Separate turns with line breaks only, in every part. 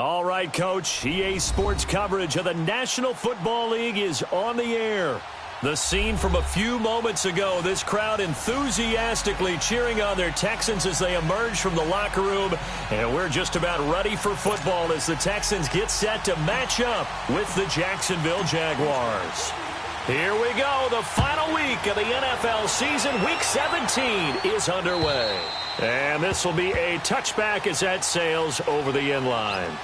All right, Coach. EA Sports coverage of the National Football League is on the air. The scene from a few moments ago, this crowd enthusiastically cheering on their Texans as they emerge from the locker room. And we're just about ready for football as the Texans get set to match up with the Jacksonville Jaguars. Here we go. The final week of the NFL season. Week 17 is underway. And this will be a touchback as that sails over the end line.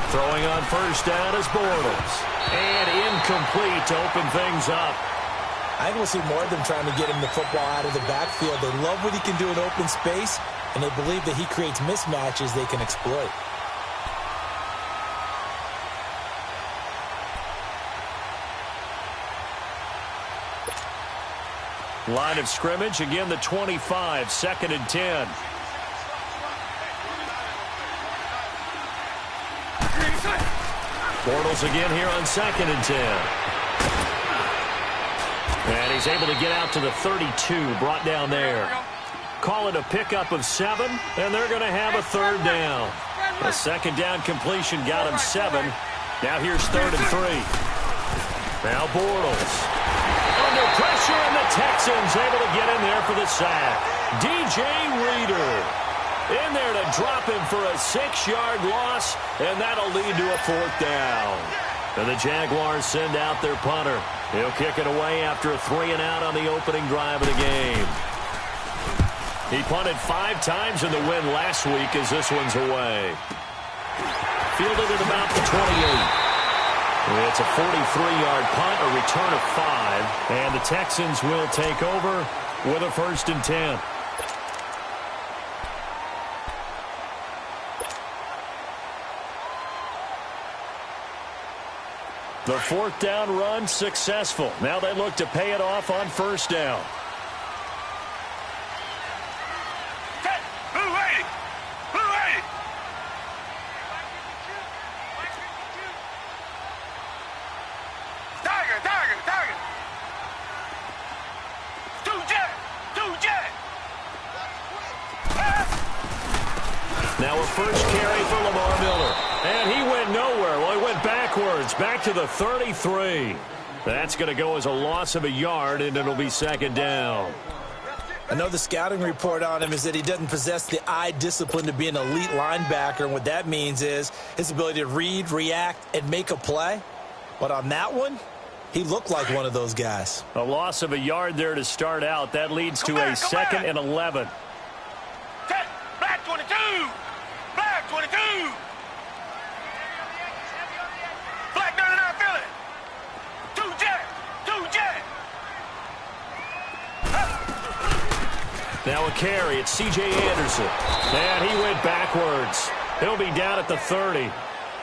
Throwing on first down is Bortles. And incomplete to open things up.
I think we'll see more of them trying to get him the football out of the backfield. They love what he can do in open space, and they believe that he creates mismatches they can exploit.
Line of scrimmage, again the 25, 2nd and 10. Bortles again here on 2nd and 10. And he's able to get out to the 32, brought down there. Call it a pickup of 7, and they're going to have a 3rd down. A 2nd down completion got him 7. Now here's 3rd and 3. Now Bortles. Under pressure, and the Texans able to get in there for the sack. DJ Reader in there to drop him for a 6-yard loss, and that'll lead to a 4th down. And the Jaguars send out their punter. He'll kick it away after a 3-and-out on the opening drive of the game. He punted 5 times in the win last week as this one's away. Fielded at about the 28. It's a 43-yard punt, a return of 5, and the Texans will take over with a 1st and 10. The 4th down run successful. Now they look to pay it off on 1st down. Now a first carry for Lamar Miller. And he went nowhere. Well, he went backwards, back to the 33. That's going to go as a loss of a yard, and it'll be 2nd down.
I know the scouting report on him is that he doesn't possess the eye discipline to be an elite linebacker, and what that means is his ability to read, react, and make a play. But on that one, he looked like one of those guys.
A loss of a yard there to start out. That leads to a 2nd and 11.
Black 22! Black 22! Black 99 Philly! 2 jet! 2 jet!
Now a carry. It's C.J. Anderson. And he went backwards. He'll be down at the 30.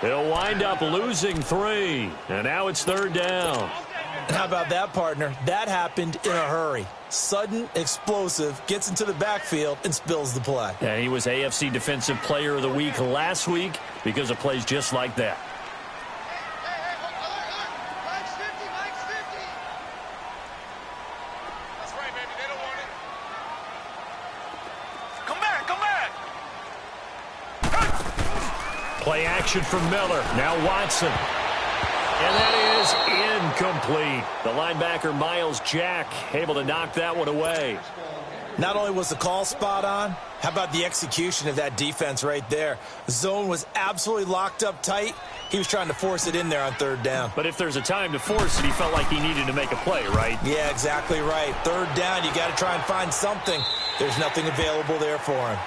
He'll wind up losing 3. And now it's 3rd down.
How about that, partner? That happened in a hurry. Sudden, explosive, gets into the backfield, and spills the play.
And he was AFC Defensive Player of the Week last week because of plays just like that.
That's right, baby. They don't want it. Come back, come back.
Play action from Miller. Now Watson. And that is incomplete. The linebacker, Miles Jack, able to knock that one away.
Not only was the call spot on, how about the execution of that defense right there? The zone was absolutely locked up tight. He was trying to force it in there on 3rd down.
But if there's a time to force it, he felt like he needed to make a play, right?
Yeah, exactly right. 3rd down, you got to try and find something. There's nothing available there for him.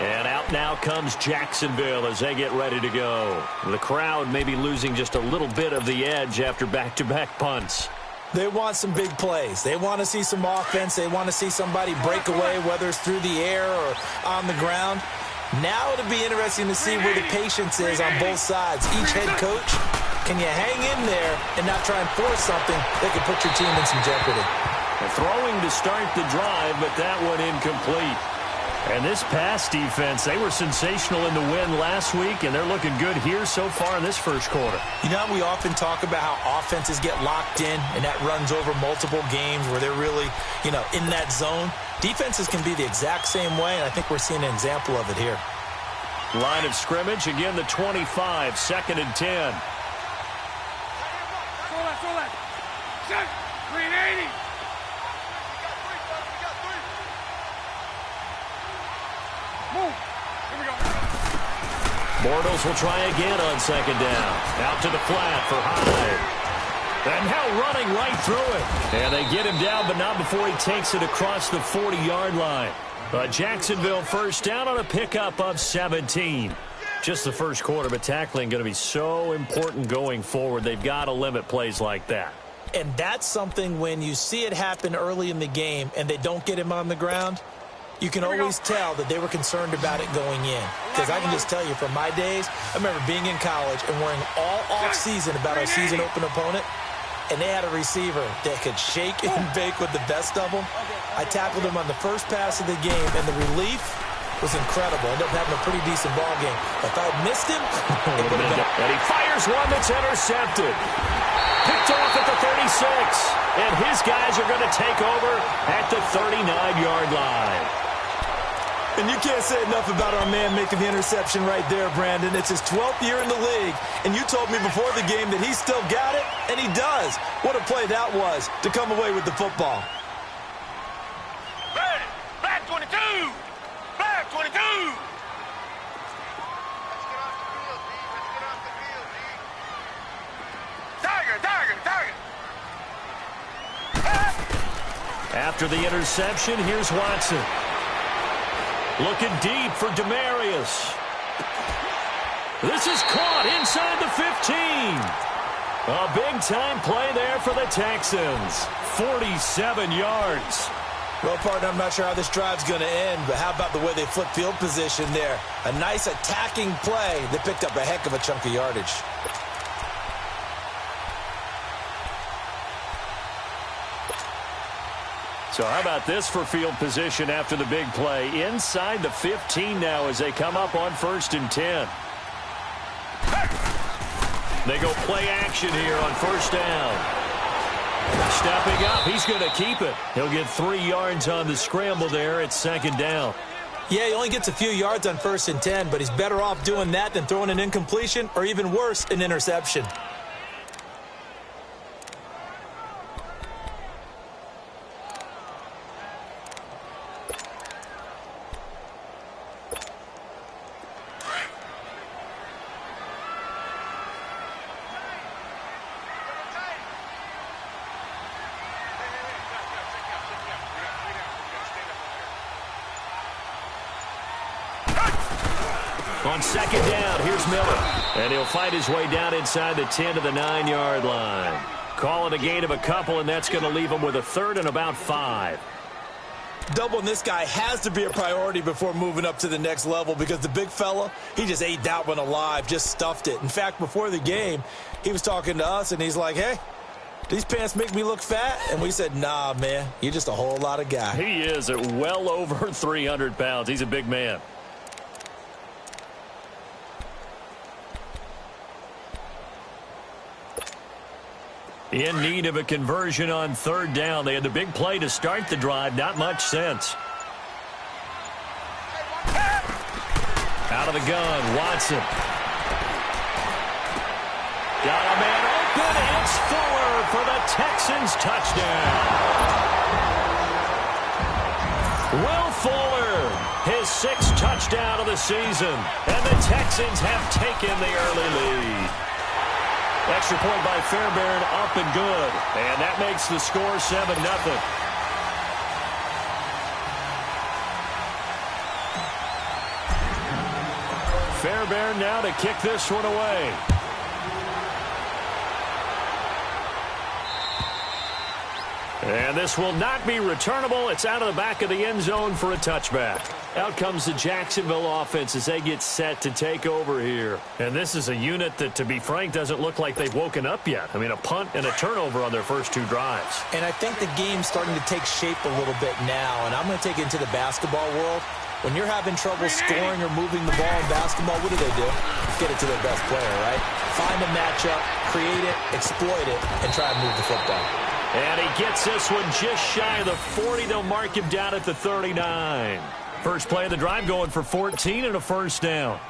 And out now comes Jacksonville as they get ready to go. The crowd may be losing just a little bit of the edge after back-to-back punts.
They want some big plays. They want to see some offense. They want to see somebody break away, whether it's through the air or on the ground. Now it'll be interesting to see where the patience is on both sides. Each head coach, can you hang in there and not try and force something that could put your team in some jeopardy?
Throwing to start the drive, but that one incomplete. And this pass defense, they were sensational in the win last week, and they're looking good here so far in this first quarter.
You know, we often talk about how offenses get locked in, and that runs over multiple games where they're really, in that zone. Defenses can be the exact same way, and I think we're seeing an example of it here.
Line of scrimmage, again the 25, 2nd and 10.
Set. 380. Move. Here we go.
Bortles will try again on 2nd down. Out to the flat for Hyde. And now running right through it. And they get him down, but not before he takes it across the 40-yard line. But Jacksonville first down on a pickup of 17. Just the first quarter, but tackling going to be so important going forward. They've got to limit plays like that.
And that's something when you see it happen early in the game and they don't get him on the ground, you can always tell that they were concerned about it going in. Because I can just tell you from my days, I remember being in college and worrying all off-season about our season-open opponent, and they had a receiver that could shake and bake with the best of them. I tackled him on the first pass of the game, and the relief was incredible. Ended up having a pretty decent ball game. If I had missed him, it would have been...
And he fires one that's intercepted. Picked off at the 36. And his guys are going to take over at the 39-yard line.
And you can't say enough about our man making the interception right there, Brandon. It's his 12th year in the league, and you told me before the game that he still got it, and he does. What a play that was to come away with the football.
Ready. Black 22. Black 22. Tiger.
After the interception, here's Watson. Looking deep for Demarius. This is caught inside the 15. A big-time play there for the Texans. 47 yards.
Well, partner, I'm not sure how this drive's going to end, but how about the way they flip field position there? A nice attacking play that picked up a heck of a chunk of yardage.
So how about this for field position after the big play? Inside the 15 now as they come up on 1st and 10. They go play action here on 1st down. Stepping up, he's going to keep it. He'll get 3 yards on the scramble there at 2nd down.
Yeah, he only gets a few yards on 1st and 10, but he's better off doing that than throwing an incompletion or even worse, an interception.
On 2nd down, here's Miller. And he'll fight his way down inside the 10 to the 9-yard line. Call it a gain of a couple, and that's going to leave him with a 3rd and about 5.
Doubling this guy has to be a priority before moving up to the next level because the big fella, he just ate that one alive, just stuffed it. In fact, before the game, he was talking to us, and he's like, hey, these pants make me look fat? And we said, nah, man, you're just a whole lot of guy.
He is at well over 300 pounds. He's a big man. In need of a conversion on 3rd down. They had the big play to start the drive. Not much sense. Out of the gun, Watson. Got a man open. It's Fuller for the Texans touchdown. Will Fuller, his 6th touchdown of the season. And the Texans have taken the early lead. Extra point by Fairbairn, up and good. And that makes the score 7-0. Fairbairn now to kick this one away. And this will not be returnable. It's out of the back of the end zone for a touchback. Out comes the Jacksonville offense as they get set to take over here. And this is a unit that, to be frank, doesn't look like they've woken up yet. I mean, a punt and a turnover on their first two drives.
And I think the game's starting to take shape a little bit now. And I'm going to take it into the basketball world. When you're having trouble scoring or moving the ball in basketball, what do? Get it to their best player, right? Find a matchup, create it, exploit it, and try and move the football.
And he gets this one just shy of the 40. They'll mark him down at the 39. First play of the drive going for 14 and a first down.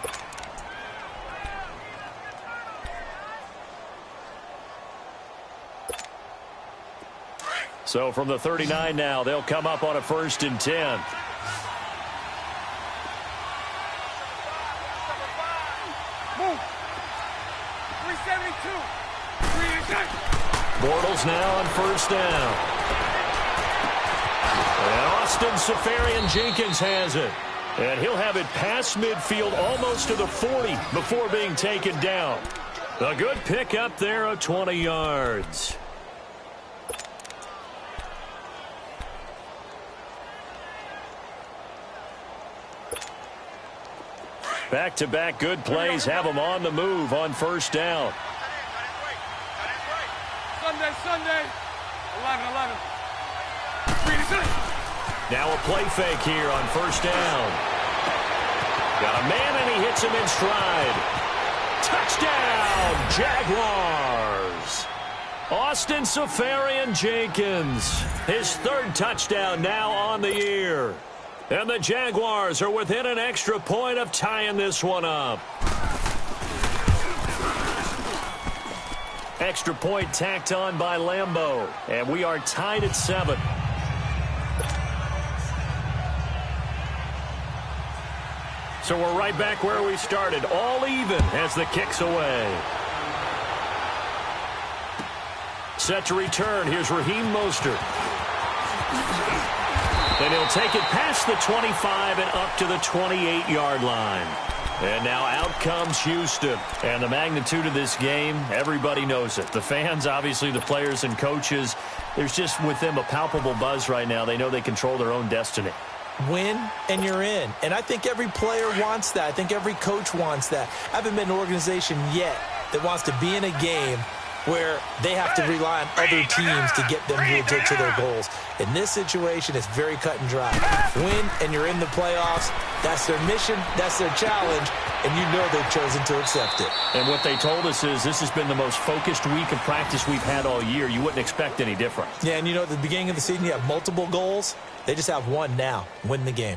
So from the 39 now, they'll come up on a 1st and 10. Bortles now on 1st down. And Austin Seferian-Jenkins has it. And he'll have it past midfield almost to the 40 before being taken down. A good pickup there of 20 yards. Back-to-back good plays have them on the move on 1st down.
Sunday. 11.
Now a play fake here on 1st down. Got a man and he hits him in stride. Touchdown, Jaguars. Austin Seferian-Jenkins, his 3rd touchdown now on the year. And the Jaguars are within an extra point of tying this one up. Extra point tacked on by Lambeau. And we are tied at 7. So we're right back where we started. All even as the kick's away. Set to return. Here's Raheem Mostert. And he'll take it past the 25 and up to the 28-yard line. And now out comes Houston. And the magnitude of this game, everybody knows it. The fans, obviously the players and coaches, there's just with them a palpable buzz right now. They know they control their own destiny.
Win and you're in. And I think every player wants that. I think every coach wants that. I haven't been an organization yet that wants to be in a game where they have to rely on other teams to get them to their goals. In this situation, it's very cut and dry. Win, and you're in the playoffs. That's their mission. That's their challenge. And you know they've chosen to accept it.
And what they told us is this has been the most focused week of practice we've had all year. You wouldn't expect any different.
Yeah, and you know, at the beginning of the season, you have multiple goals. They just have one now. Win the game.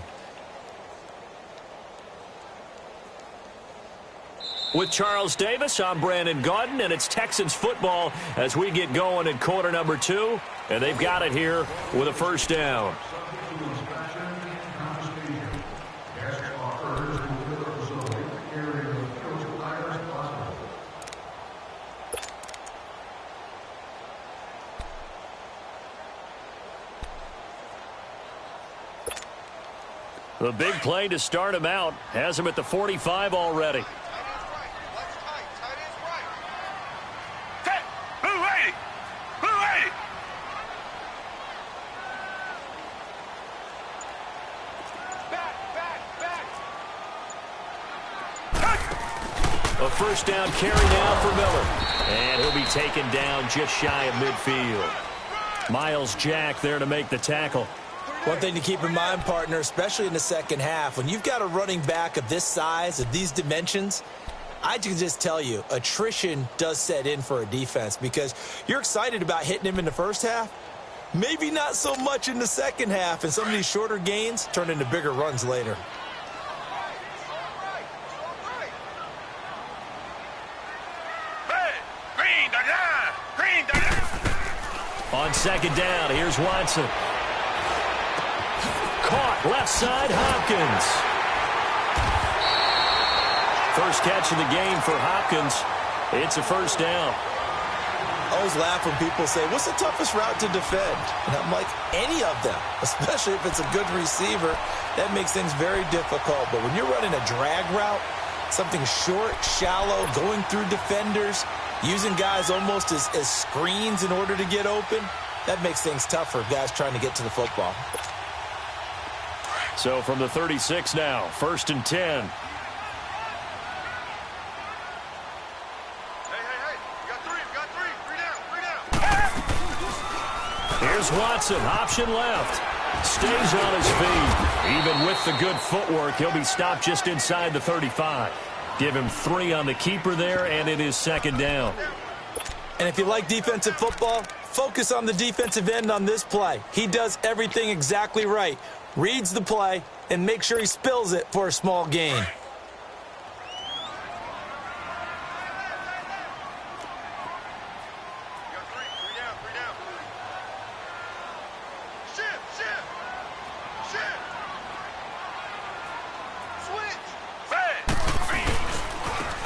With Charles Davis, I'm Brandon Gaudin, and it's Texans football as we get going in quarter number 2. And they've got it here with a 1st down. The big play to start him out has him at the 45 already. A 1st down carry now for Miller. And he'll be taken down just shy of midfield. Miles Jack there to make the tackle.
One thing to keep in mind, partner, especially in the second half, when you've got a running back of this size, of these dimensions, I can just tell you, attrition does set in for a defense because you're excited about hitting him in the first half. Maybe not so much in the second half, and some of these shorter gains turn into bigger runs later.
On 2nd down, here's Watson. Caught left side, Hopkins. First catch of the game for Hopkins. It's a 1st down.
I always laugh when people say, what's the toughest route to defend? And I'm like, any of them, especially if it's a good receiver. That makes things very difficult. But when you're running a drag route, something short, shallow, going through defenders, using guys almost as screens in order to get open, That makes things tough for guys trying to get to the football.
So from the 36 now, 1st and 10. Here's Watson, option left. Stays on his feet. Even with the good footwork, he'll be stopped just inside the 35. Give him 3 on the keeper there, and it is 2nd down.
And if you like defensive football, focus on the defensive end on this play. He does everything exactly right. Reads the play, and make sure he spills it for a small gain.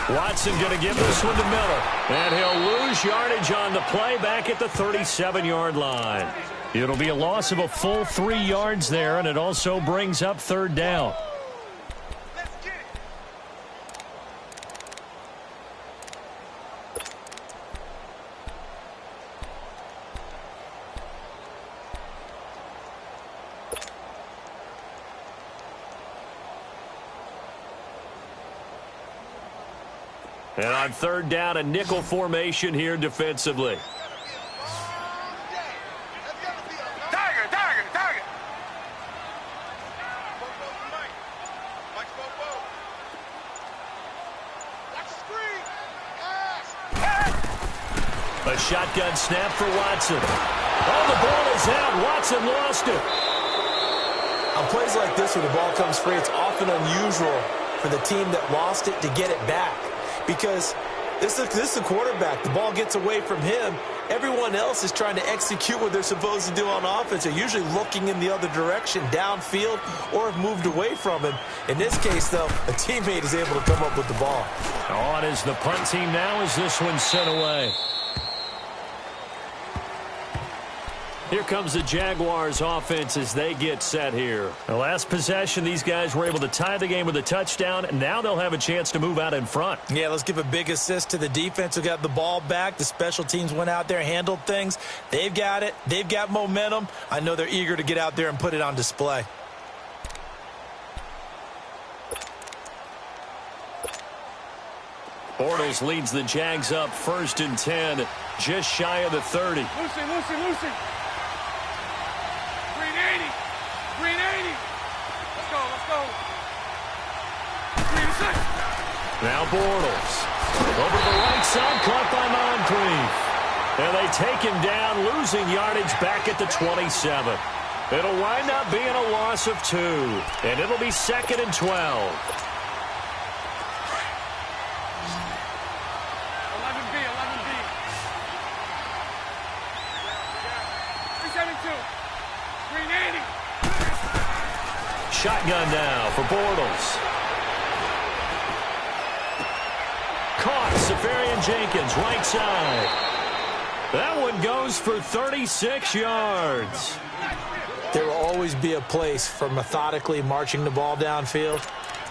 Watson going to give this one to Miller. And he'll lose yardage on the play back at the 37-yard line. It'll be a loss of a full 3 yards there, and it also brings up 3rd down. And on 3rd down, a nickel formation here defensively. A shotgun snap for Watson. Oh, the ball is out. Watson lost it.
On plays like this where the ball comes free, it's often unusual for the team that lost it to get it back. Because this is a quarterback. The ball gets away from him. Everyone else is trying to execute what they're supposed to do on offense. They're usually looking in the other direction, downfield, or have moved away from him. In this case, though, a teammate is able to come up with the ball.
On is the punt team now as this one's sent away. Here comes the Jaguars offense as they get set here. The last possession, these guys were able to tie the game with a touchdown, and now they'll have a chance to move out in front.
Yeah, let's give a big assist to the defense who got the ball back. The special teams went out there, handled things. They've got it. They've got momentum. I know they're eager to get out there and put it on display.
Bortles leads the Jags up 1st and 10, just shy of the 30.
Lucy. Green 80. Let's go. Green 6.
Now Bortles. Over the right side, caught by Moncrief. And they take him down, losing yardage back at the 27. It'll wind up being a loss of 2. And it'll be 2nd and 12.
11B. 372. Green 80.
Shotgun now for Bortles. Caught, Safarian Jenkins, right side. That one goes for 36 yards.
There will always be a place for methodically marching the ball downfield.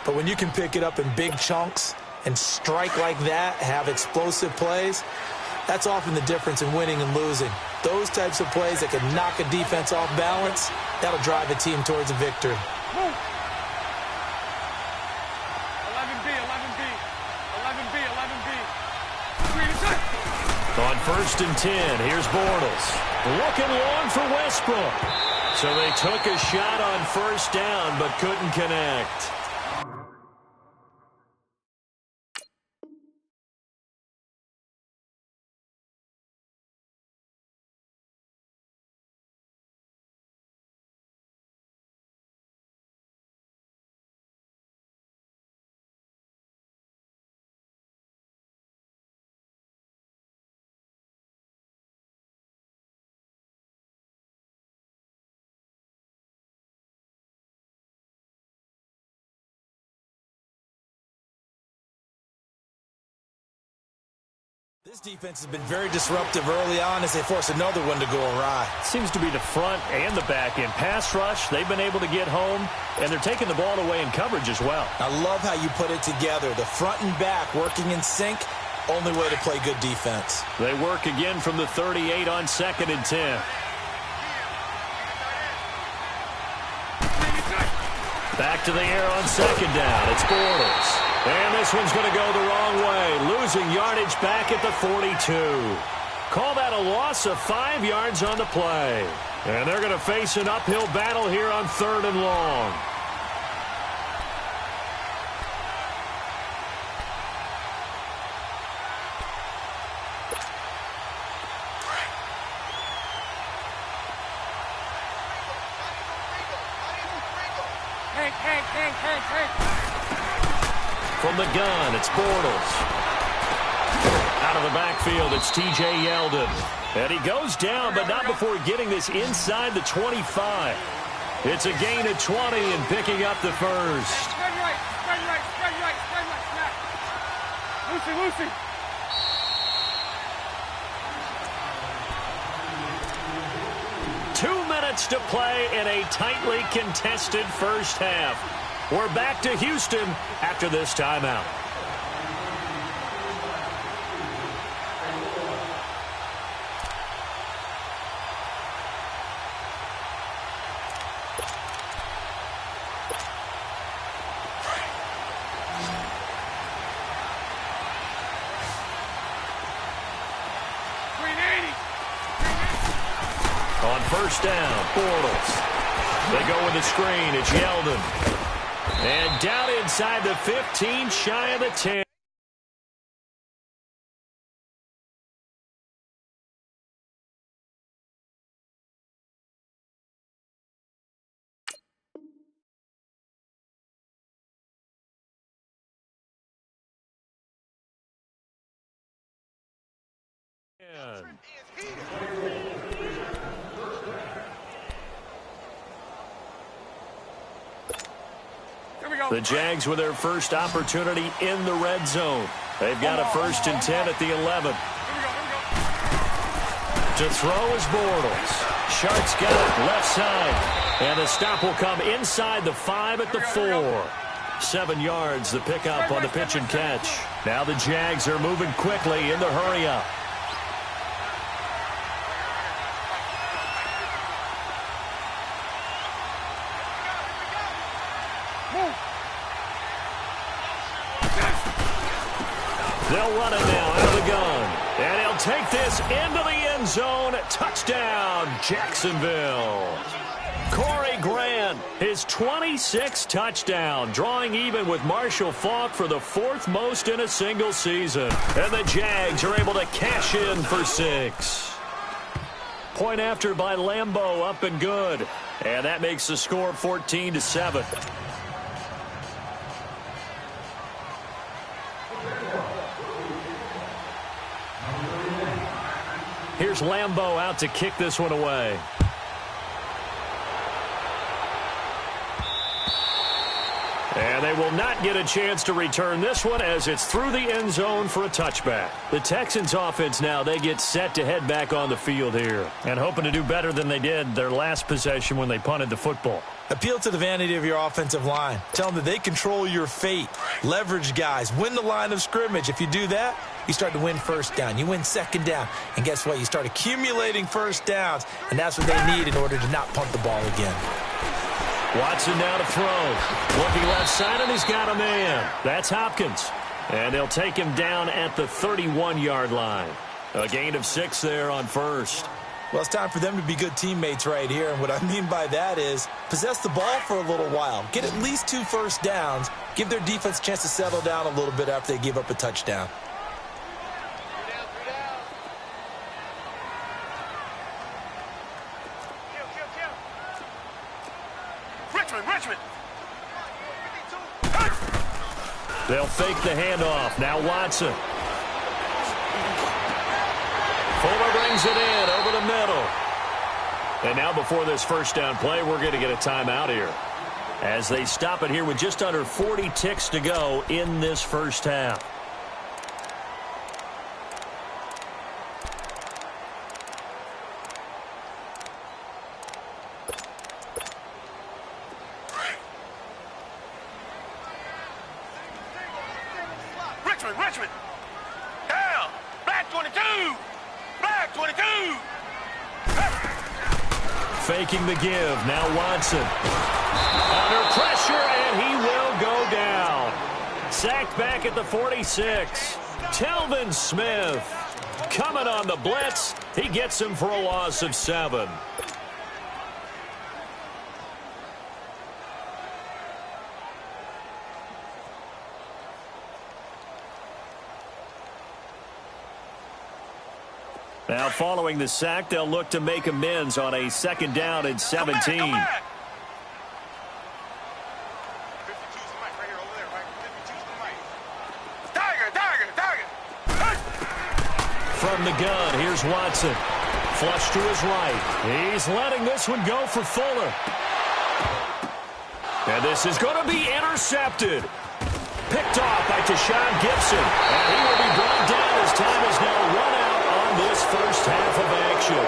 But when you can pick it up in big chunks and strike like that, have explosive plays, that's often the difference in winning and losing. Those types of plays that can knock a defense off balance, that'll drive a team towards a victory.
11B. 3 to 6.
On 1st and 10, here's Bortles. Looking long for Westbrook. So they took a shot on 1st down, but couldn't connect.
This defense has been very disruptive early on as they force another one to go awry.
Seems to be the front and the back end. Pass rush, they've been able to get home, and they're taking the ball away in coverage as well.
I love how you put it together. The front and back working in sync, only way to play good defense.
They work again from the 38 on 2nd and 10. Back to the air on second down. It's Bortles. And this one's going to go the wrong way. Losing yardage back at the 42. Call that a loss of 5 yards on the play. And they're going to face an uphill battle here on 3rd and long. From the gun, it's Bortles. Out of the backfield, it's T.J. Yeldon. And he goes down, but not before getting this inside the 25. It's a gain of 20 and picking up the first.
Spread right, snap. Lucy.
2 minutes to play in a tightly contested first half. We're back to Houston after this timeout. On first down, Bortles. They go with the screen. It's Yeldon. And down inside the 15, shy of the 10. The Jags with their first opportunity in the red zone. They've got a 1st and 10 at the 11. To throw is Bortles. Shark's got it left side. And the stop will come inside the 5 at the 4. 7 yards the pickup on the pitch and catch. Now the Jags are moving quickly in the hurry up. They'll run it now out of the gun. And he'll take this into the end zone. Touchdown, Jacksonville. Corey Grant, his 26th touchdown, drawing even with Marshall Faulk for the 4th most in a single season. And the Jags are able to cash in for 6. Point after by Lambeau, up and good. And that makes the score 14-7. Here's Lambeau out to kick this one away. And they will not get a chance to return this one as it's through the end zone for a touchback. The Texans offense now, they get set to head back on the field here. And hoping to do better than they did their last possession when they punted the football.
Appeal to the vanity of your offensive line. Tell them that they control your fate. Leverage guys. Win the line of scrimmage. If you do that, you start to win first down. You win second down. And guess what? You start accumulating first downs. And that's what they need in order to not punt the ball again.
Watson now to throw. Looking left side, and he's got a man. That's Hopkins. And they'll take him down at the 31-yard line. A gain of 6 there on first.
Well, it's time for them to be good teammates right here. And what I mean by that is possess the ball for a little while. Get at least 2 first downs. Give their defense a chance to settle down a little bit after they give up a touchdown.
Richmond.
They'll fake the handoff. Now Watson. Fuller brings it in over the middle. And now before this first down play, we're going to get a timeout here. As they stop it here with just under 40 ticks to go in this first half.
Richmond. Down. Black 22.
faking the give. Now Watson. Under pressure, and he will go down. Sacked back at the 46. Telvin Smith coming on the blitz. He gets him for a loss of 7. Now following the sack, they'll look to make amends on a 2nd down and 17.
Come back.
From the gun, here's Watson. Flush to his right. He's letting this one go for Fuller. And this is going to be intercepted. Picked off by Tashawn Gibson. And he will be brought down as time is now run out on this first half of action.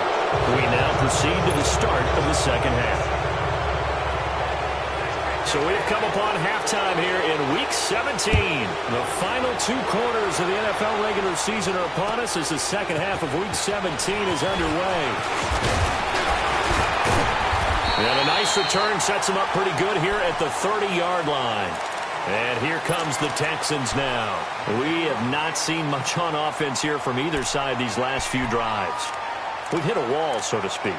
We now proceed to the start of the second half. So we've come upon halftime here in Week 17. The final 2 quarters of the NFL regular season are upon us as the second half of Week 17 is underway. And a nice return sets them up pretty good here at the 30-yard line. And here comes the Texans now. We have not seen much on offense here from either side these last few drives. We've hit a wall, so to speak.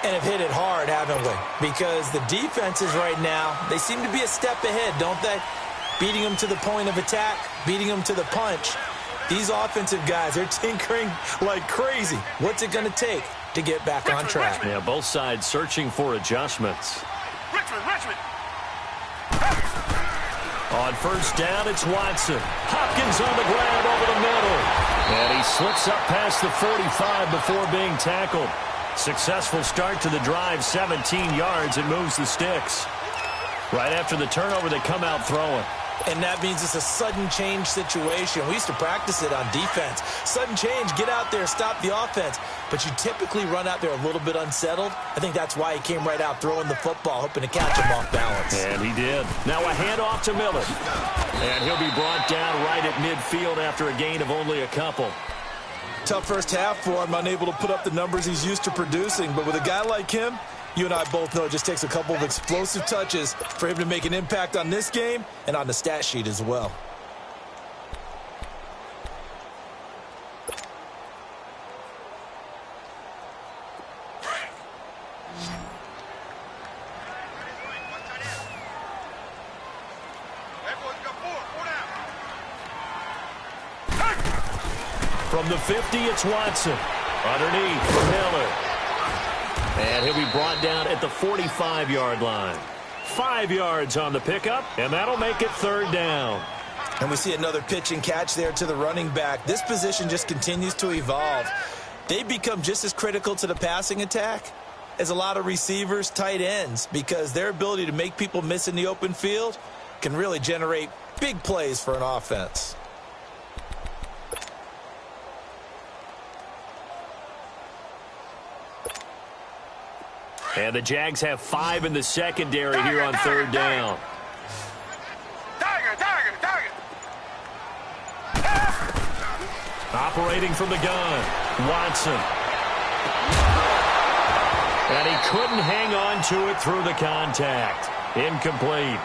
And have hit it hard, haven't we? Because the defenses right now, they seem to be a step ahead, don't they? Beating them to the point of attack, beating them to the punch. These offensive guys, they're tinkering like crazy. What's it going to take to get back on track?
Yeah, both sides searching for adjustments.
Richmond.
On first down, it's Watson. Hopkins on the ground over the middle. And he slips up past the 45 before being tackled. Successful start to the drive, 17 yards, and moves the sticks. Right after the turnover, they come out throwing.
And that means it's a sudden change situation. We used to practice it on defense. Sudden change, get out there, stop the offense. But you typically run out there a little bit unsettled. I think that's why he came right out throwing the football, hoping to catch him off balance.
And he did. Now a handoff to Miller. And he'll be brought down right at midfield after a gain of only a couple.
Tough first half for him, unable to put up the numbers he's used to producing. But with a guy like him, you and I both know it just takes a couple of explosive touches for him to make an impact on this game and on the stat sheet as well.
From the 50, it's Watson. Underneath for Miller. And he'll be brought down at the 45-yard line. 5 yards on the pickup, and that'll make it 3rd down.
And we see another pitch and catch there to the running back. This position just continues to evolve. They become just as critical to the passing attack as a lot of receivers, tight ends, because their ability to make people miss in the open field can really generate big plays for an offense.
And the Jags have 5 in the secondary here on 3rd down. Operating from the gun, Watson. And he couldn't hang on to it through the contact. Incomplete.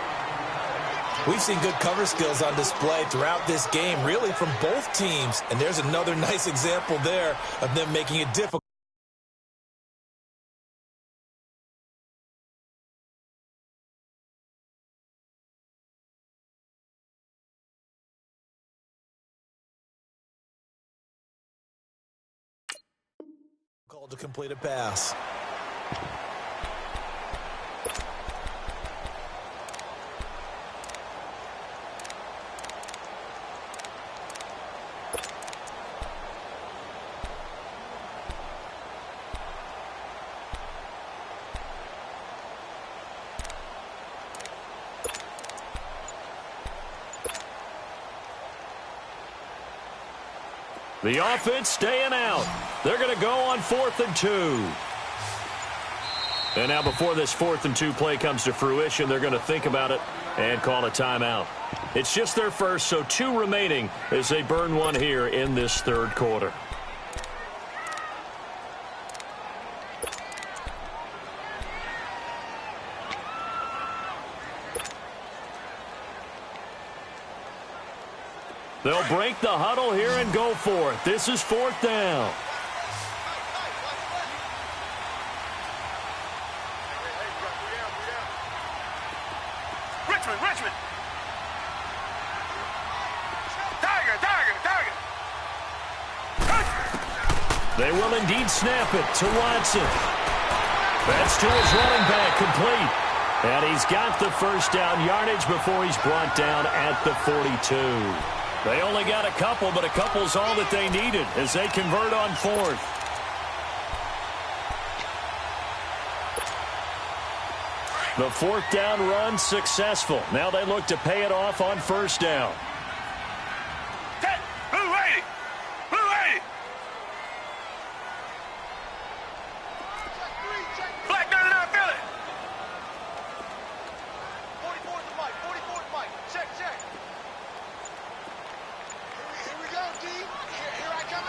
We've seen good cover skills on display throughout this game, really from both teams. And there's another nice example there of them making it difficult. Called to complete a pass.
The offense staying out. They're going to go on 4th and 2. And now before this 4th and 2 play comes to fruition, they're going to think about it and call a timeout. It's just their first, so 2 remaining as they burn one here in this 3rd quarter. They'll break the huddle here and go for it. This is 4th down.
Richmond. Tiger.
They will indeed snap it to Watson. That's to his running back, complete. And he's got the first down yardage before he's brought down at the 42. They only got a couple, but a couple's all that they needed as they convert on 4th. The 4th down run successful. Now they look to pay it off on 1st down.
Blue 80. Black 99 Philly. 44's the mic. Check. Here we go, D. Here I come.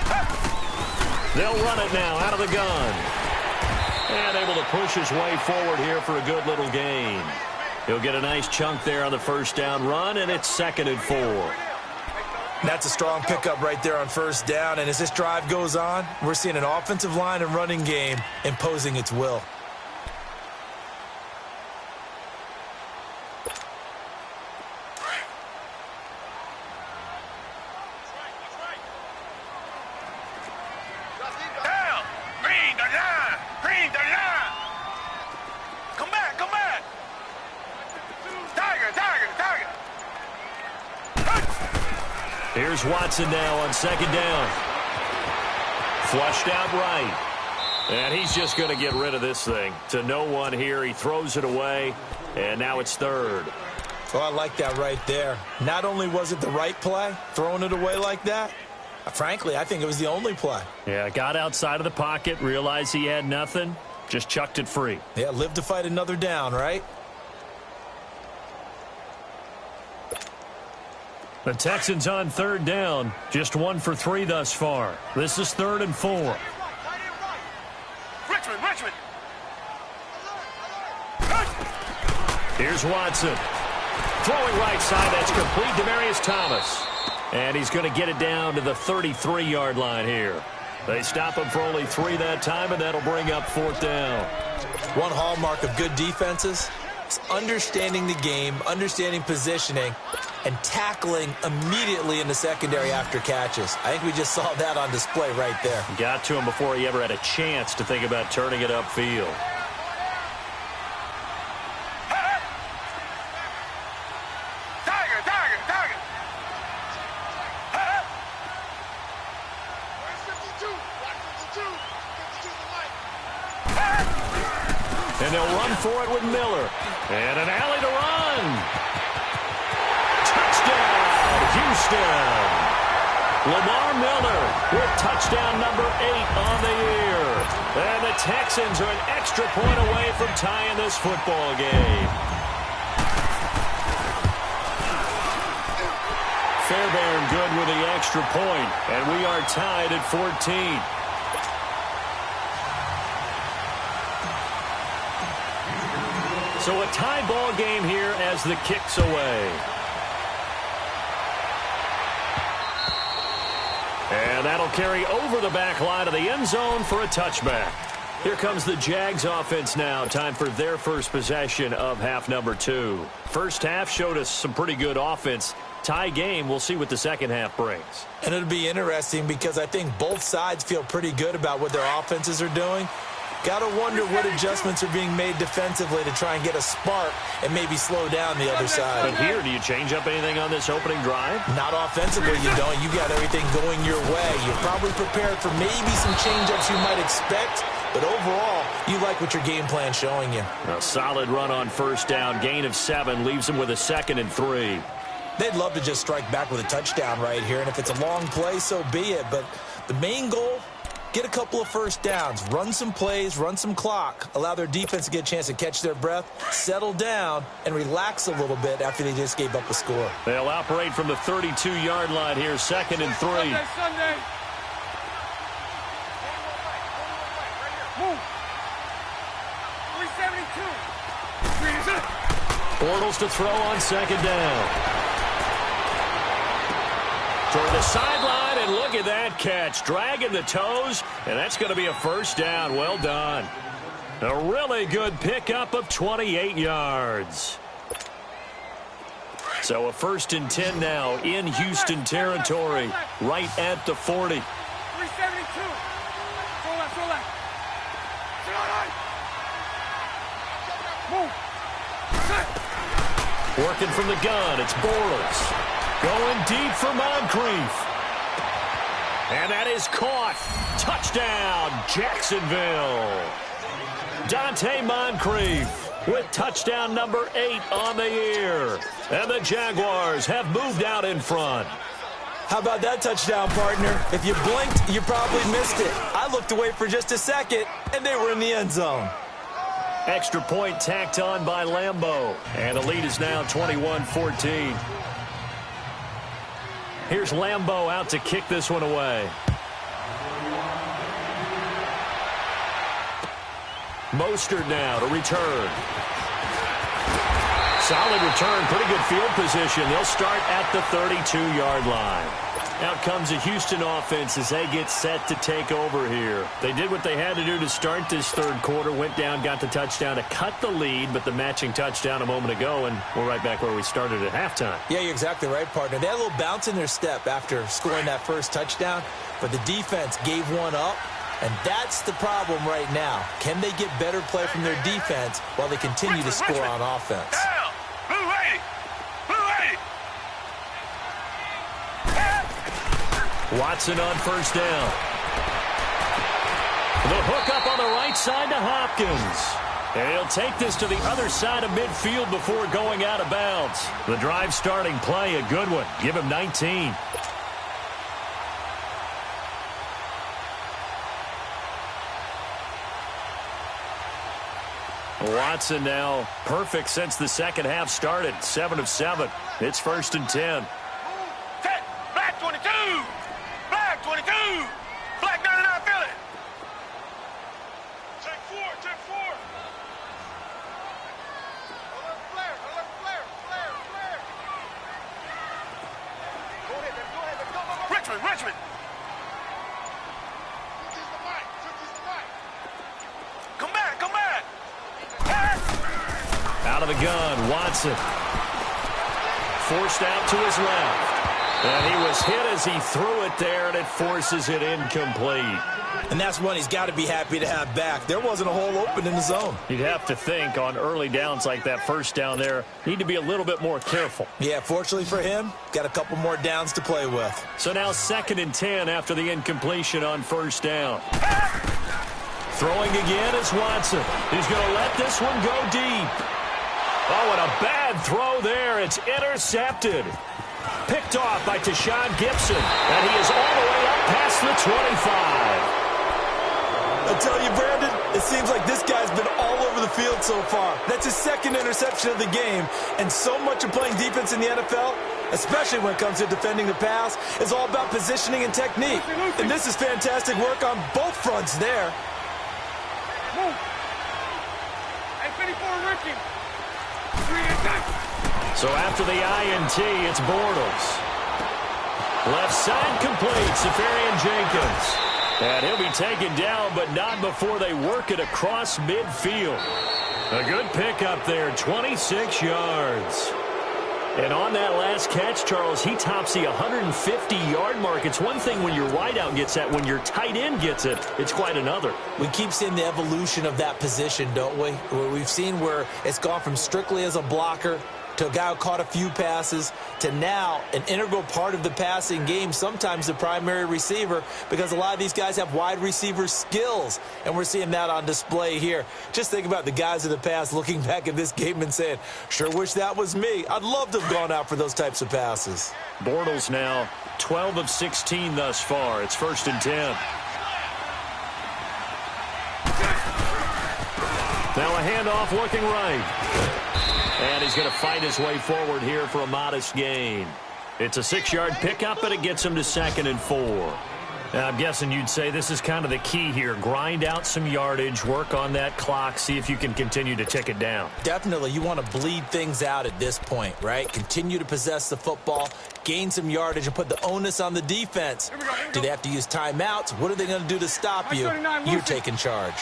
They'll run it now out of the gun. And able to push his way forward here for a good little gain. He'll get a nice chunk there on the 1st down run, and it's 2nd and 4.
That's a strong pickup right there on 1st down, and as this drive goes on, we're seeing an offensive line and running game imposing its will.
Green, the line. Come back. Tiger.
Here's Watson now on 2nd down. Flushed out right. And he's just going to get rid of this thing. To no one here. He throws it away. And now it's 3rd.
Oh, I like that right there. Not only was it the right play, throwing it away like that, frankly, I think it was the only play.
Yeah, got outside of the pocket, realized he had nothing, just chucked it free.
Yeah, live to fight another down, right?
The Texans on 3rd down, just 1 for 3 thus far. This is 3rd and 4.
Richmond.
Here's Watson. Throwing right side, that's complete. Demaryius Thomas. And he's going to get it down to the 33-yard line here. They stop him for only 3 that time, and that'll bring up 4th down.
One hallmark of good defenses is understanding the game, understanding positioning, and tackling immediately in the secondary after catches. I think we just saw that on display right there.
Got to him before he ever had a chance to think about turning it upfield. And they'll run for it with Miller. And an alley to run. Touchdown, Houston. Lamar Miller with touchdown number 8 on the year. And the Texans are an extra point away from tying this football game. Fairbairn good with the extra point. And we are tied at 14. So a tie ball game here as the kick's away. And that'll carry over the back line of the end zone for a touchback. Here comes the Jags offense now. Time for their first possession of half number 2. First half showed us some pretty good offense. Tie game, we'll see what the second half brings.
And it'll be interesting because I think both sides feel pretty good about what their offenses are doing. Got to wonder what adjustments are being made defensively to try and get a spark and maybe slow down the other side.
But here, do you change up anything on this opening drive?
Not offensively, you don't. You got everything going your way. You're probably prepared for maybe some change-ups you might expect, but overall, you like what your game plan's showing you.
A solid run on first down, gain of 7, leaves them with a 2nd and 3.
They'd love to just strike back with a touchdown right here, and if it's a long play, so be it. But the main goal, get a couple of first downs, run some plays, run some clock, allow their defense to get a chance to catch their breath, settle down, and relax a little bit after they just gave up a score.
They'll operate from the 32-yard line here, 2nd and 3.
Sunday. Move. 372.
Bortles to throw on 2nd down. toward the sideline, and look at that catch. Dragging the toes, and that's going to be a first down. Well done. A really good pickup of 28 yards. So a 1st and 10 now in Houston territory, right at the 40.
372. Throw left. Move.
Working from the gun, it's Bortles. Going deep for Moncrief. And that is caught. Touchdown, Jacksonville. Dante Moncrief with touchdown number 8 on the year. And the Jaguars have moved out in front.
How about that touchdown, partner? If you blinked, you probably missed it. I looked away for just a second, and they were in the end zone.
Extra point tacked on by Lambeau. And the lead is now 21-14. Here's Lambeau out to kick this one away. Mostert now to return. Solid return, pretty good field position. They'll start at the 32-yard line. Out comes the Houston offense as they get set to take over here. They did what they had to do to start this third quarter, went down, got the touchdown to cut the lead, but the matching touchdown a moment ago, and we're right back where we started at halftime.
Yeah, you're exactly right, partner. They had a little bounce in their step after scoring that first touchdown, but the defense gave one up, and that's the problem right now. Can they get better play from their defense while they continue to score on offense?
Watson on first down. The hook up on the right side to Hopkins. And he'll take this to the other side of midfield before going out of bounds. The drive starting play, a good one. Give him 19. Watson now perfect since the second half started. 7 of 7. It's 1st and 10.
Black 22. Black 22. Black 99 Philly. Take 4. Alert flare. Go ahead. Go. Richmond. Took his the mic. Come back.
Out of the gun, Watson. Forced out to his left. And he was hit as he threw it there, and it forces it incomplete.
And that's one he's got to be happy to have back. There wasn't a hole open in the zone.
You'd have to think on early downs like that first down there, need to be a little bit more careful.
Yeah, fortunately for him, got a couple more downs to play with.
So now 2nd and 10 after the incompletion on first down. Throwing again is Watson. He's going to let this one go deep. Oh, and a bad throw there. It's intercepted. Picked off by Tashawn Gibson. And he is all the way up past the 25.
I'll tell you, Brandon, it seems like this guy's been all over the field so far. That's his 2nd interception of the game. And so much of playing defense in the NFL, especially when it comes to defending the pass, is all about positioning and technique. And this is fantastic work on both fronts there.
Move. Hey, 54 Ricky.
So after the INT, it's Bortles. Left side complete, Safarian Jenkins. And he'll be taken down, but not before they work it across midfield. A good pickup there, 26 yards. And on that last catch, Charles, he tops the 150-yard mark. It's one thing when your wideout gets that. When your tight end gets it, it's quite another.
We keep seeing the evolution of that position, don't we? Where we've seen where it's gone from strictly as a blocker to a guy who caught a few passes to now an integral part of the passing game, sometimes the primary receiver, because a lot of these guys have wide receiver skills, and we're seeing that on display here. Just think about the guys of the past looking back at this game and saying, sure wish that was me. I'd love to have gone out for those types of passes.
Bortles now 12 of 16 thus far. It's 1st and 10. Now a handoff looking right. And he's going to fight his way forward here for a modest gain. It's a 6-yard pickup, but it gets him to 2nd and 4. I'm guessing you'd say this is kind of the key here. Grind out some yardage, work on that clock, see if you can continue to tick it down.
Definitely. You want to bleed things out at this point, right? Continue to possess the football, gain some yardage, and put the onus on the defense.
Here we go.
Do they have to use timeouts? What are they going to do to stop you? You're taking charge.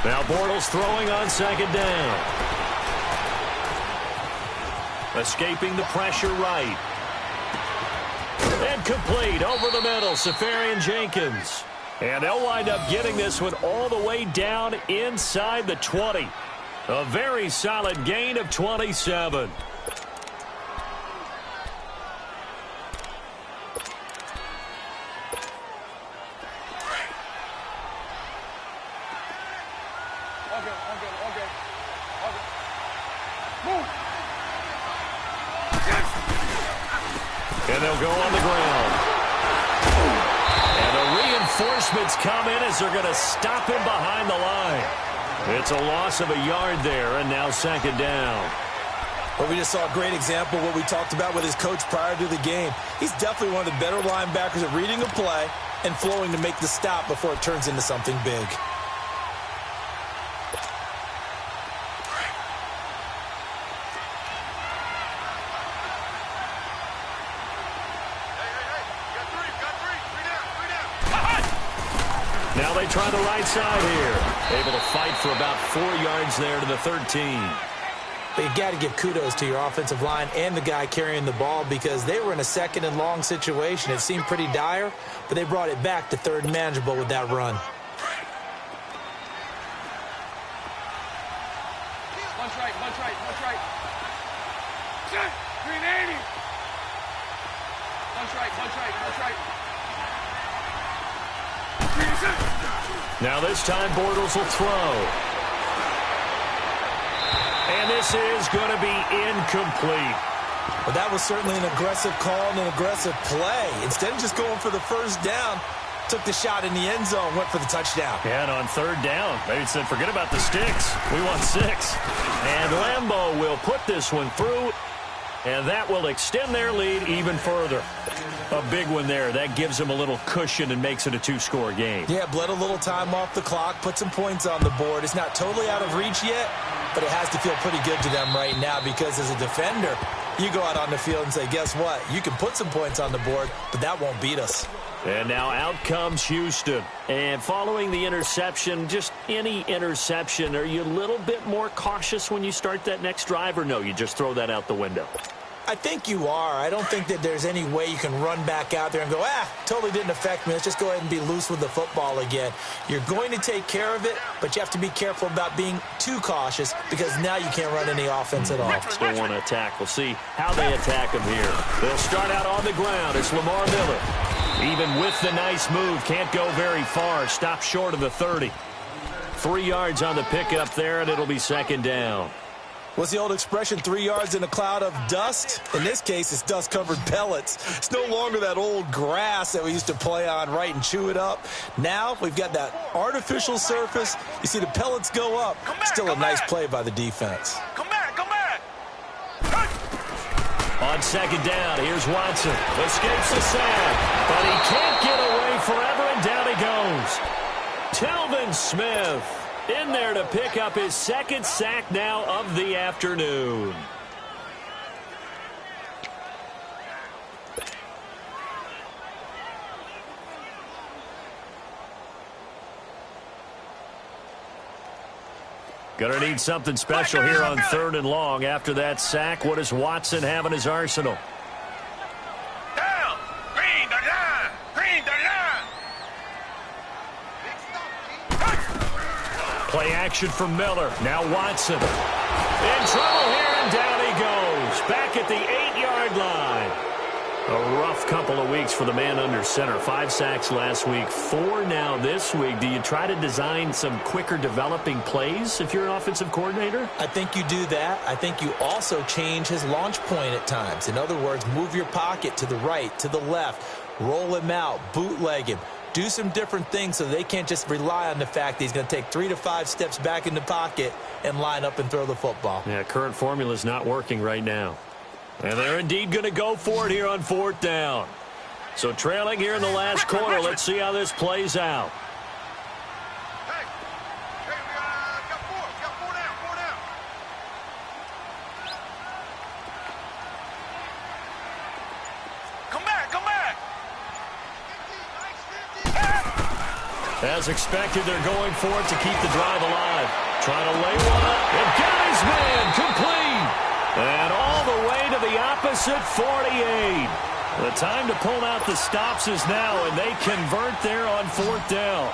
Now Bortles throwing on second down. Escaping the pressure right. And complete over the middle, Safarian Jenkins. And they'll wind up getting this one all the way down inside the 20. A very solid gain of 27. And they'll go on the ground. And the reinforcements come in as they're going to stop him behind the line. It's a loss of a yard there, and now second down.
Well, we just saw a great example of what we talked about with his coach prior to the game. He's definitely one of the better linebackers at reading a play and flowing to make the stop before it turns into something big.
Now they try the right side here. Able to fight for about 4 yards there to the 13.
But you got to give kudos to your offensive line and the guy carrying the ball because they were in a second and long situation. It seemed pretty dire, but they brought it back to third and manageable with that run.
Bunch right, bunch right, bunch right. 380. Bunch right, bunch right, bunch right.
Now this time Bortles will throw. And this is going to be incomplete.
Well, that was certainly an aggressive call and an aggressive play. Instead of just going for the first down, took the shot in the end zone, went for the touchdown.
And on third down, they said, forget about the sticks. We want 6. And Lambeau will put this one through, and that will extend their lead even further. A big one there. That gives them a little cushion and makes it a 2-score game.
Yeah, bled a little time off the clock, put some points on the board. It's not totally out of reach yet, but it has to feel pretty good to them right now because as a defender, you go out on the field and say, guess what? You can put some points on the board, but that won't beat us.
And now out comes Houston. And following the interception, just any interception, are you a little bit more cautious when you start that next drive, or no, you just throw that out the window?
I think you are. I don't think that there's any way you can run back out there and go, totally didn't affect me. Let's just go ahead and be loose with the football again. You're going to take care of it, but you have to be careful about being too cautious because now you can't run any offense at all.
Still want to attack. We'll see how they attack them here. They'll start out on the ground. It's Lamar Miller. Even with the nice move, can't go very far. Stop short of the 30. 3 yards on the pickup there, and it'll be second down.
What's the old expression, 3 yards in a cloud of dust? In this case, it's dust-covered pellets. It's no longer that old grass that we used to play on, right, and chew it up. Now we've got that artificial surface. You see the pellets go up. Still a nice play by the defense.
Come back, come back.
On second down, here's Watson. Escapes the sack, but he can't get away forever, and down he goes. Telvin Smith in there to pick up his second sack now of the afternoon. Gonna need something special here on third and long. After that sack, what does Watson have in his arsenal?
Down. Green the line. Green the line.
Play action from Miller. Now Watson. In trouble here, and down he goes. Back at the 8-yard line. A rough couple of weeks for the man under center. 5 sacks last week, 4 now this week. Do you try to design some quicker developing plays if you're an offensive coordinator?
I think you do that. I think you also change his launch point at times. In other words, move your pocket to the right, to the left, roll him out, bootleg him. do some different things so they can't just rely on the fact that he's going to take 3 to 5 steps back in the pocket and line up and throw the football.
Yeah, current formula is not working right now. And they're indeed going to go for it here on 4th down. So trailing here in the last quarter, let's see how this plays out.
Hey, we got 4. We got 4 down. 4 down. Come back. Come back. 50, nice 50.
As expected, they're going for it to keep the drive alive. Trying to lay one up. And got his man complete. And all the way to the opposite 48. The time to pull out the stops is now, and they convert there on 4th down.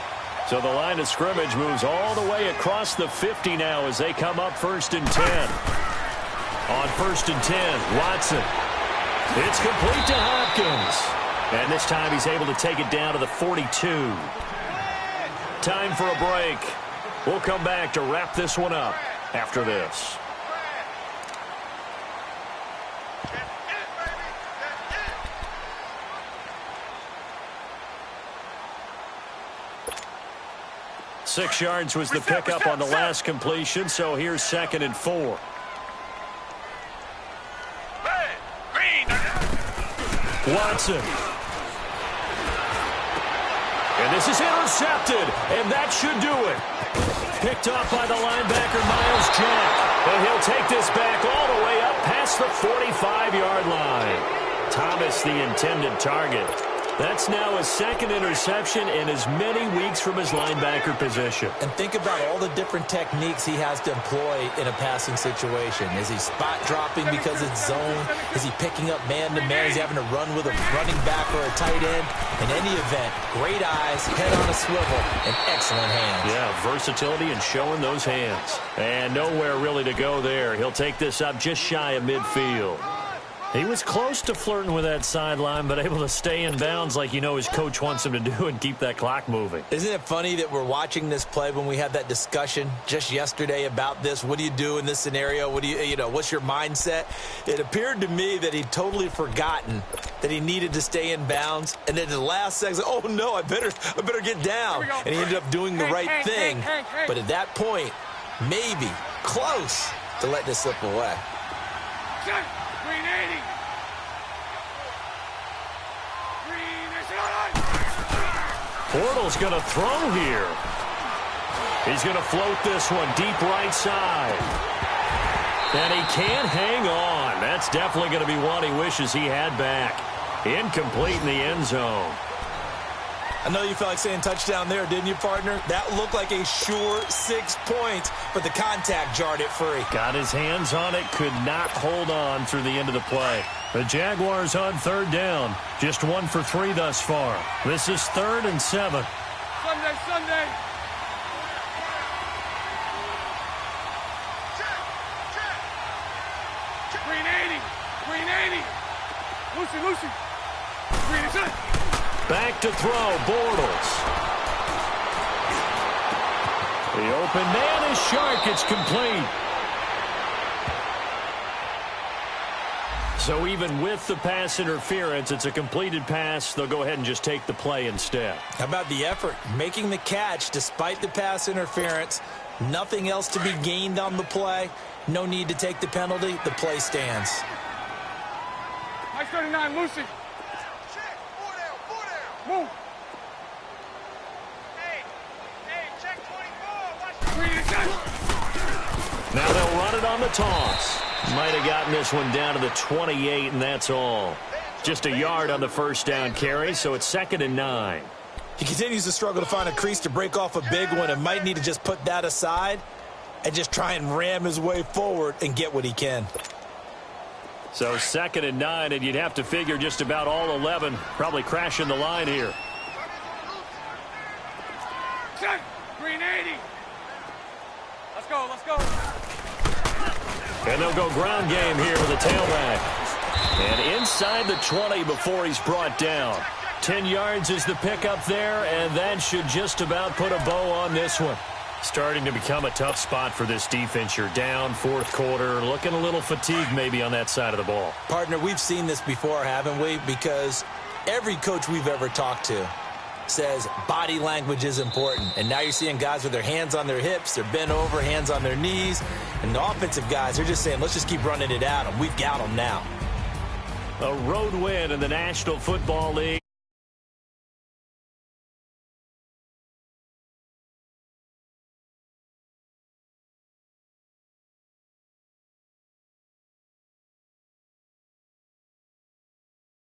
So the line of scrimmage moves all the way across the 50 now as they come up 1st and 10. On 1st and 10, Watson. It's complete to Hopkins. And this time he's able to take it down to the 42. Time for a break. We'll come back to wrap this one up after this. 6 yards was the pickup on the last completion, so here's 2nd and 4. Watson. And this is intercepted, and that should do it. Picked off by the linebacker, Miles Jack. And he'll take this back all the way up past the 45-yard line. Thomas, the intended target. That's now his 2nd interception in as many weeks from his linebacker position.
And think about all the different techniques he has to employ in a passing situation. Is he spot dropping because it's zone? Is he picking up man-to-man? Is he having to run with a running back or a tight end? In any event, great eyes, head on a swivel, and excellent hands.
Yeah, versatility and showing those hands. And nowhere really to go there. He'll take this up just shy of midfield. He was close to flirting with that sideline, but able to stay in bounds like his coach wants him to do and keep that clock moving.
Isn't it funny that we're watching this play when we had that discussion just yesterday about this? What do you do in this scenario? What do what's your mindset? It appeared to me that he'd totally forgotten that he needed to stay in bounds. And then in the last second, oh no, I better get down. And he ended up doing the right thing. But at that point, maybe close to let this slip away.
Portal's going to throw here. He's going to float this one deep right side. And he can't hang on. That's definitely going to be one he wishes he had back. Incomplete in the end zone.
I know you felt like saying touchdown there, didn't you, partner? That looked like a sure 6 points, but the contact jarred it free.
Got his hands on it, could not hold on through the end of the play. The Jaguars on 3rd down. Just 1 for 3 thus far. This is 3rd and 7.
Sunday. Green 80. Lucy. Green is it.
Back to throw, Bortles. The open man is Shark. It's complete. So even with the pass interference, it's a completed pass. They'll go ahead and just take the play instead.
How about the effort? Making the catch despite the pass interference. Nothing else to be gained on the play. No need to take the penalty. The play stands.
Nice 39, Lucy. Move.
Hey, check 24. Watch
Now they'll run it on the toss. Might have gotten this one down to the 28, and that's all. Just a yard on the 1st down carry, so it's 2nd and 9.
He continues to struggle to find a crease to break off a big one and might need to just put that aside and just try and ram his way forward and get what he can.
So 2nd and 9, and you'd have to figure just about all 11 probably crashing the line here.
Check. Green 80. Let's go.
And they'll go ground game here with the tailback. And inside the 20 before he's brought down. 10 yards is the pickup there, and that should just about put a bow on this one. Starting to become a tough spot for this defense. You're down 4th quarter, looking a little fatigued maybe on that side of the ball.
Partner, we've seen this before, haven't we? Because every coach we've ever talked to says body language is important. And now you're seeing guys with their hands on their hips, they're bent over, hands on their knees. And the offensive guys, they're just saying, let's just keep running it at them. We've got them now.
A road win in the National Football League.